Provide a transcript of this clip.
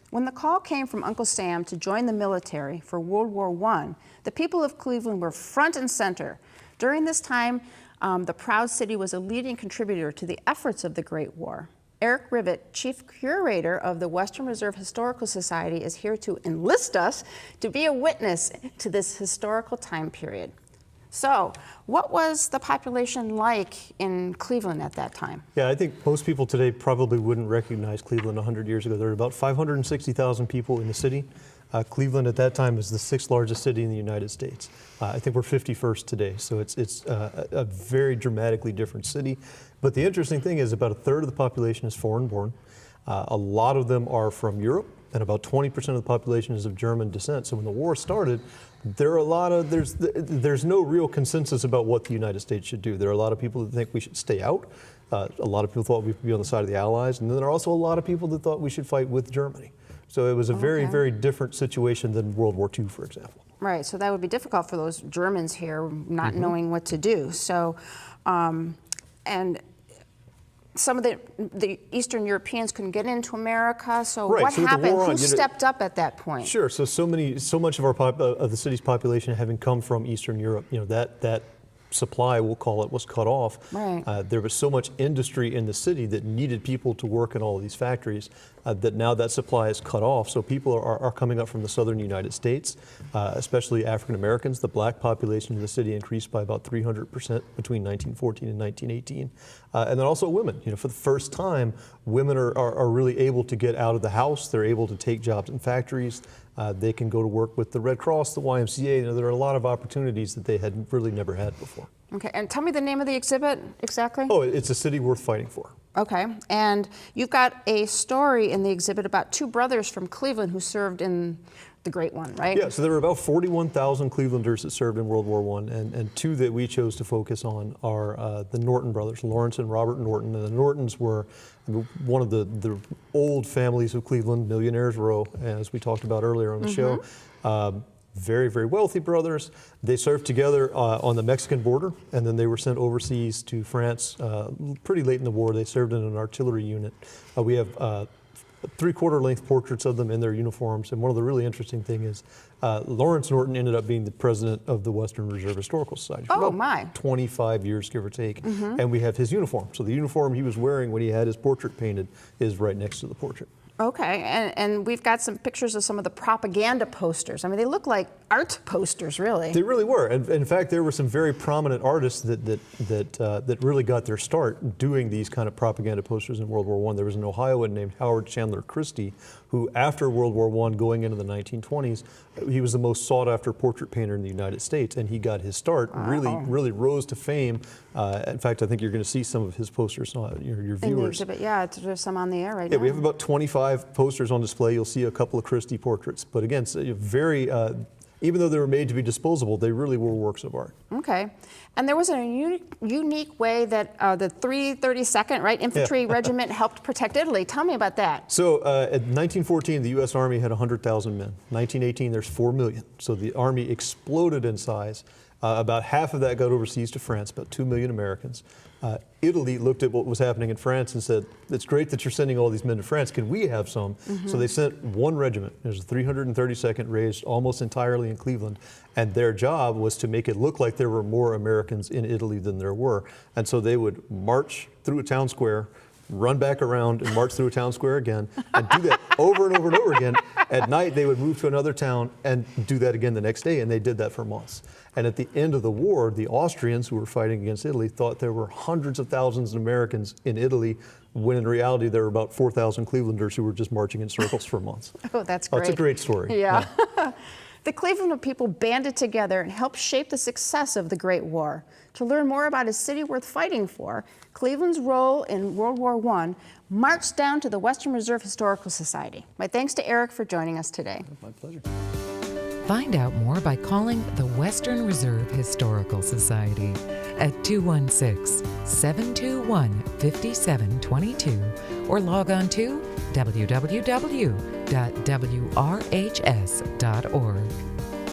When the call came from Uncle Sam to join the military for World War I, the people of Cleveland were front and center. During this time, the proud city was a leading contributor to the efforts of the Great War. Eric Rivett, Chief Curator of the Western Reserve Historical Society, is here to enlist us to be a witness to this historical time period. So, what was the population like in Cleveland at that time? Yeah, I think most people today probably wouldn't recognize Cleveland 100 years ago. There were about 560,000 people in the city. Cleveland at that time was the 6th largest city in the United States. I think we're 51st today, so it's a very dramatically different city. But the interesting thing is about a third of the population is foreign born. A lot of them are from Europe, and about 20% of the population is of German descent. So when the war started, there's no real consensus about what the United States should do. There are a lot of people that think we should stay out. A lot of people thought we should be on the side of the Allies, and then there are also a lot of people that thought we should fight with Germany. So it was a very, very different situation than World War II, for example. Right, so that would be difficult for those Germans here not knowing what to do. So, and some of the Eastern Europeans couldn't get into America. So what happened? Who stepped up at that point? Sure. So much of of the city's population having come from Eastern Europe, that supply, we'll call it, was cut off. Right. There was so much industry in the city that needed people to work in all of these factories that now that supply is cut off. So people are coming up from the southern United States, especially African Americans. The black population in the city increased by about 300% between 1914 and 1918. And then also women. For the first time, women are really able to get out of the house. They're able to take jobs in factories. They can go to work with the Red Cross, the YMCA. There are a lot of opportunities that they had really never had before. Okay, and tell me the name of the exhibit exactly. Oh, it's a city worth fighting for. Okay, and you've got a story in the exhibit about two brothers from Cleveland who served in the Great One, right? Yeah, so there were about 41,000 Clevelanders that served in World War I, and two that we chose to focus on are the Norton brothers, Lawrence and Robert Norton. And the Nortons were one of the old families of Cleveland, Millionaires Row, as we talked about earlier on the show. Very, very wealthy brothers. They served together on the Mexican border, and then they were sent overseas to France pretty late in the war. They served in an artillery unit. We have 3/4 length portraits of them in their uniforms, and one of the really interesting things is Lawrence Norton ended up being the president of the Western Reserve Historical Society for about 25 years, give or take, and we have his uniform. So the uniform he was wearing when he had his portrait painted is right next to the portrait. Okay, and we've got some pictures of some of the propaganda posters. I mean, they look like art posters, really. They really were, and in fact, there were some very prominent artists that really got their start doing these kind of propaganda posters in World War I. There was an Ohioan named Howard Chandler Christie, who after World War I, going into the 1920s, he was the most sought-after portrait painter in the United States, and he got his start, really rose to fame. In fact, I think you're going to see some of his posters on your viewers. In the exhibit, yeah, there's some on the air right now. Yeah, we have about 25 posters on display. You'll see a couple of Christie portraits, but again, very, even though they were made to be disposable, they really were works of art. Okay, and there was a unique way that the 332nd Infantry Regiment helped protect Italy. Tell me about that. So in 1914, the U.S. Army had 100,000 men. 1918, there's 4 million. So the Army exploded in size. About half of that got overseas to France, about 2 million Americans. Italy looked at what was happening in France and said, it's great that you're sending all these men to France. Can we have some? So they sent one regiment. There's a 332nd raised almost entirely in Cleveland. And their job was to make it look like there were more Americans in Italy than there were. And so they would march through a town square, run back around and march through a town square again, and do that over and over and over again. At night, they would move to another town and do that again the next day, and they did that for months. And at the end of the war, the Austrians, who were fighting against Italy, thought there were hundreds of thousands of Americans in Italy, when in reality there were about 4,000 Clevelanders who were just marching in circles for months. Oh, that's great. It's a great story. Yeah. The Cleveland people banded together and helped shape the success of the Great War. To learn more about a city worth fighting for, Cleveland's role in World War I, march down to the Western Reserve Historical Society. My thanks to Eric for joining us today. My pleasure. Find out more by calling the Western Reserve Historical Society at 216-721-5722 or log on to www.wrhs.org.